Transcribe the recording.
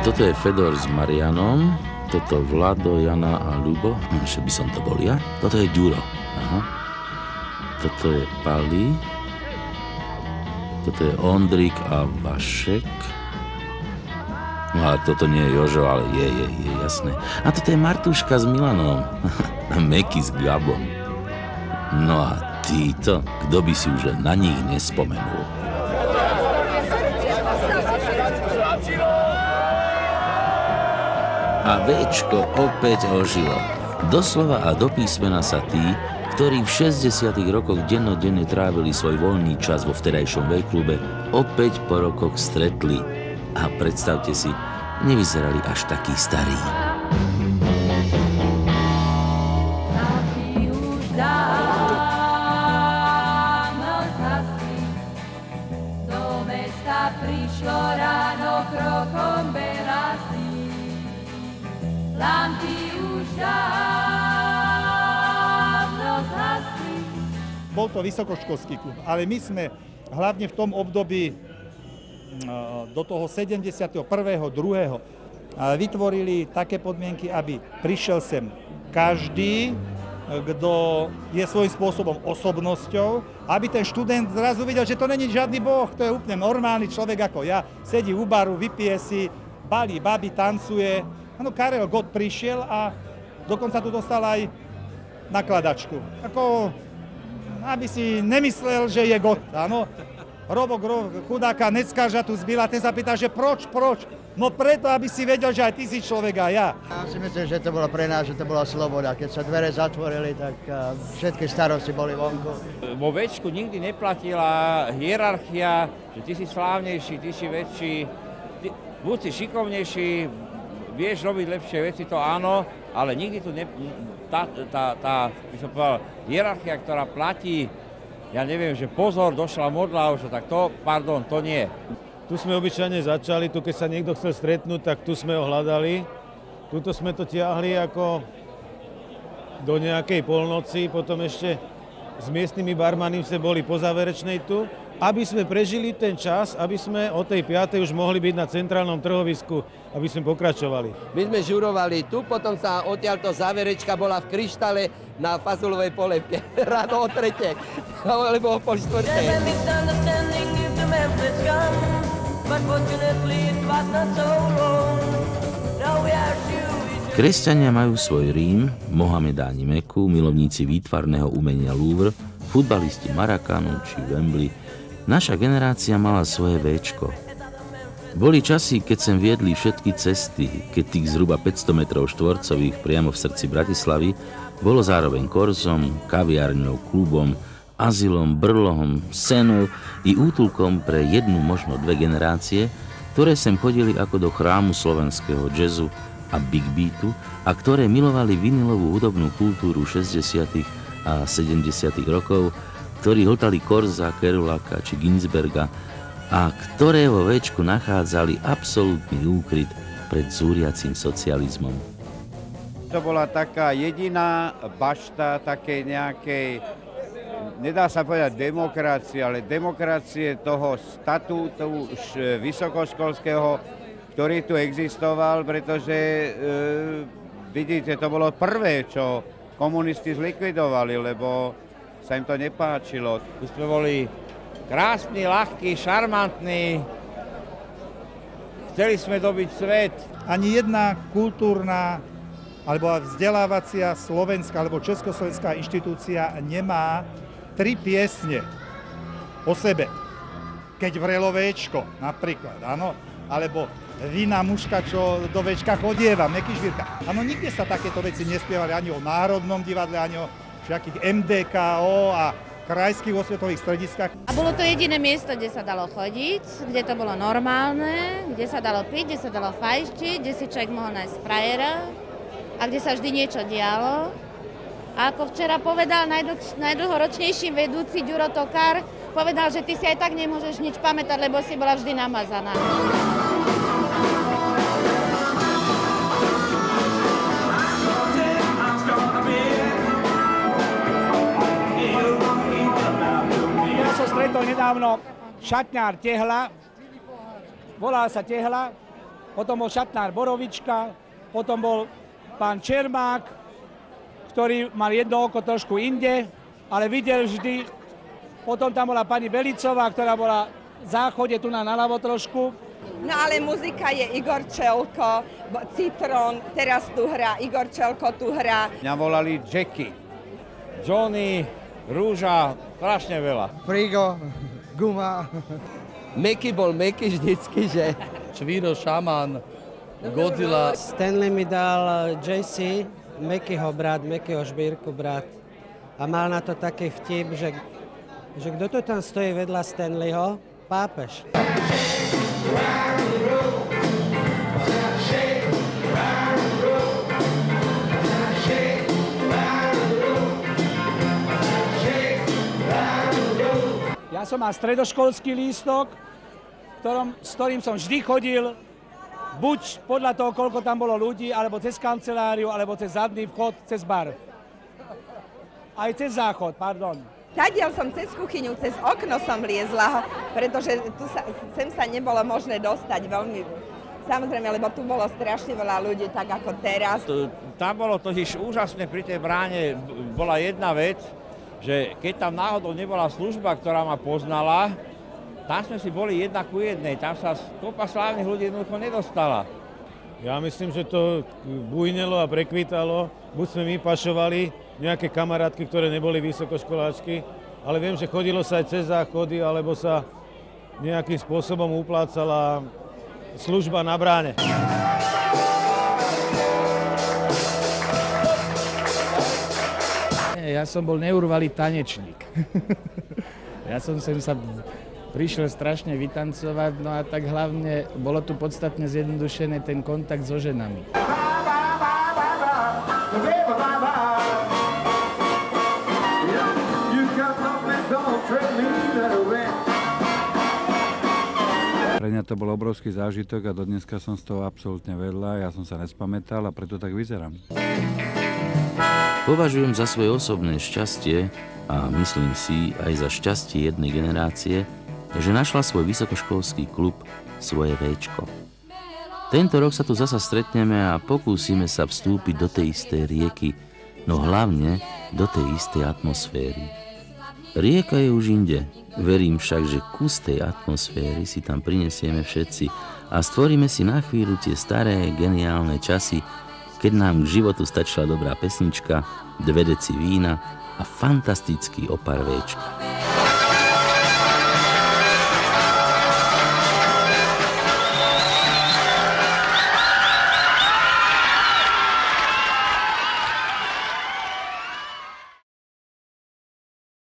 Toto je Fedor s Marianom, toto Vlado, Jana a Ľubo, že by som to bol ja. Toto je Ďuro, aha. Toto je Pali, toto je Ondrik a Vašek. No a toto nie je Jožo, ale je jasné. A toto je Martuška s Milanom, Meky s Gabom. No a títo, kto by si už na nich nespomenul. A Véčko opäť ožilo. Doslova a do písmena sa tí, ktorí v 60. rokoch dennodenne trávili svoj voľný čas vo vtedajšom vejklube, opäť po rokoch stretli. A predstavte si, nevyzerali až takí starí. Do mesta prišlo ráno krokom belasí. Lampy už dávno zhasli. Bol to vysokoškolský klub, ale my sme hlavne v tom období do toho 71. 2. vytvorili také podmienky, aby prišiel sem každý, kto je svojím spôsobom osobnosťou, aby ten študent zrazu videl, že to není žiadny boh, to je úplne normálny človek ako ja, sedí u baru, vypije si, balí baby, tancuje. Áno, Karel Gott prišiel a dokonca tu dostal aj nakladačku. Ako, aby si nemyslel, že je Gott, áno. Robo chudáka Neckáža tu zbil a ten sa pýta, že proč? No preto, aby si vedel, že aj ty si človek a ja. Ja si myslím, že to bolo pre nás, že to bola sloboda. Keď sa dvere zatvorili, tak všetky starosti boli vonku. Vo Véčku nikdy neplatila hierarchia, že ty si slávnejší, ty si väčší, buď si šikovnejší, vieš robiť lepšie veci, to áno, ale nikdy tu by som povedal, hierarchia, ktorá platí, ja neviem, že pozor, došla modla, už tak to, pardon, to nie. Tu sme obyčajne začali, tu keď sa niekto chcel stretnúť, tak tu sme ho hľadali. Tuto sme to tiahli ako do nejakej polnoci, potom ešte s miestnymi barmanmi sme boli po záverečnej tu, aby sme prežili ten čas, aby sme o tej 5. už mohli byť na centrálnom trhovisku, aby sme pokračovali. My sme žurovali tu, potom sa odtiaľto záverečka bola v Kryštale na fazulovej polevke. Ráno o 3. alebo o 3:30. Kresťania majú svoj Rím, Mohamedáni Meku, milovníci výtvarného umenia Louvre, futbalisti Maracanu či Wembley. Naša generácia mala svoje Véčko. Boli časy, keď sem viedli všetky cesty, keď tých zhruba 500 metrov štvorcových priamo v srdci Bratislavy bolo zároveň korzom, kaviarňou, klubom, azylom, brlohom, senou i útulkom pre jednu, možno dve generácie, ktoré sem chodili ako do chrámu slovenského jazzu a big beatu a ktoré milovali vinilovú hudobnú kultúru 60. a 70. rokov, ktorí hltali Korza, Kerouaka či Ginsberga a ktoré vo Véčku nachádzali absolútny úkryt pred zúriacím socializmom. To bola taká jediná bašta takej nejakej, nedá sa povedať demokracie, ale demokracie toho statútu vysokoškolského, ktorý tu existoval, pretože vidíte, to bolo prvé, čo komunisti zlikvidovali, lebo sa im to nepáčilo. My sme boli krásni, ľahkí, šarmantní, chceli sme dobiť svet. Ani jedna kultúrna alebo vzdelávacia slovenská alebo československá inštitúcia nemá 3 piesne o sebe. Keď vrelo Véčko, napríklad, áno, alebo Vina mužka, čo do Véčka chodieva, Meky Žvírka. Áno, nikde sa takéto veci nespievali ani o Národnom divadle, ani o všakých MDKO a krajských osvetových strediskách. A bolo to jediné miesto, kde sa dalo chodiť, kde to bolo normálne, kde sa dalo piť, kde sa dalo fajštiť, kde si človek mohol nájsť frajera a kde sa vždy niečo dialo. A ako včera povedal najdlhoročnejší vedúci Ďuro Tokár, povedal, že ty si aj tak nemôžeš nič pamätať, lebo si bola vždy namazaná. Stretol nedávno šatňár Tehla, volal sa Tehla potom bol šatnár Borovička, potom bol pán Čermák, ktorý mal jedno oko trošku inde, ale videl vždy. Potom tam bola pani Belicová, ktorá bola v záchode, tu na ľavo trošku. No ale muzika je Igor Čelko, Citrón, teraz tu hrá, Igor Čelko tu hrá. Mňa volali Jackie. Johnny, Rúža, strašne veľa. Frigo, Guma. Meky bol Meky vždycky, že? Čvíro, Šaman, Godzilla. Stanley mi dal JC, Mekyho brat, Mekyho Šbírku brat. A mal na to taký vtip, že kto tu tam stojí vedľa Stanleyho? Pápež. Ja som mal stredoškolský lístok, s ktorým som vždy chodil, buď podľa toho, koľko tam bolo ľudí, alebo cez kanceláriu, alebo cez zadný vchod, cez bar. Aj cez záchod, pardon. Tadiaľ som cez kuchyňu, cez okno som liezla, pretože sem sa nebolo možné dostať veľmi. Samozrejme, lebo tu bolo strašne veľa ľudí, tak ako teraz. Tam bolo totiž úžasné pri tej bráne, bola jedna vec, že keď tam náhodou nebola služba, ktorá ma poznala, tam sme si boli jedna ku jednej, tam sa kopa slávnych ľudí jednoducho nedostala. Ja myslím, že to bujnelo a prekvitalo. Buď sme my pašovali nejaké kamarátky, ktoré neboli vysokoškoláčky, ale viem, že chodilo sa aj cez záchody, alebo sa nejakým spôsobom uplácala služba na bráne. Ja som bol neurvalý tanečník. Ja som sem sa prišiel strašne vytancovať, no a tak hlavne bolo tu podstatne zjednodušené ten kontakt so ženami. Pre mňa to bol obrovský zážitok a dodneska som z toho absolútne vedľa, ja som sa nespamätal a preto tak vyzerám. Považujem za svoje osobné šťastie a myslím si aj za šťastie jednej generácie, že našla svoj vysokoškolský klub, svoje Véčko. Tento rok sa tu zasa stretneme a pokúsime sa vstúpiť do tej istej rieky, no hlavne do tej istej atmosféry. Rieka je už inde, verím však, že kus tej atmosféry si tam prinesieme všetci a stvoríme si na chvíľu tie staré, geniálne časy, keď nám k životu stačila dobrá pesnička, 2 deci vína a fantastický opar Véčka.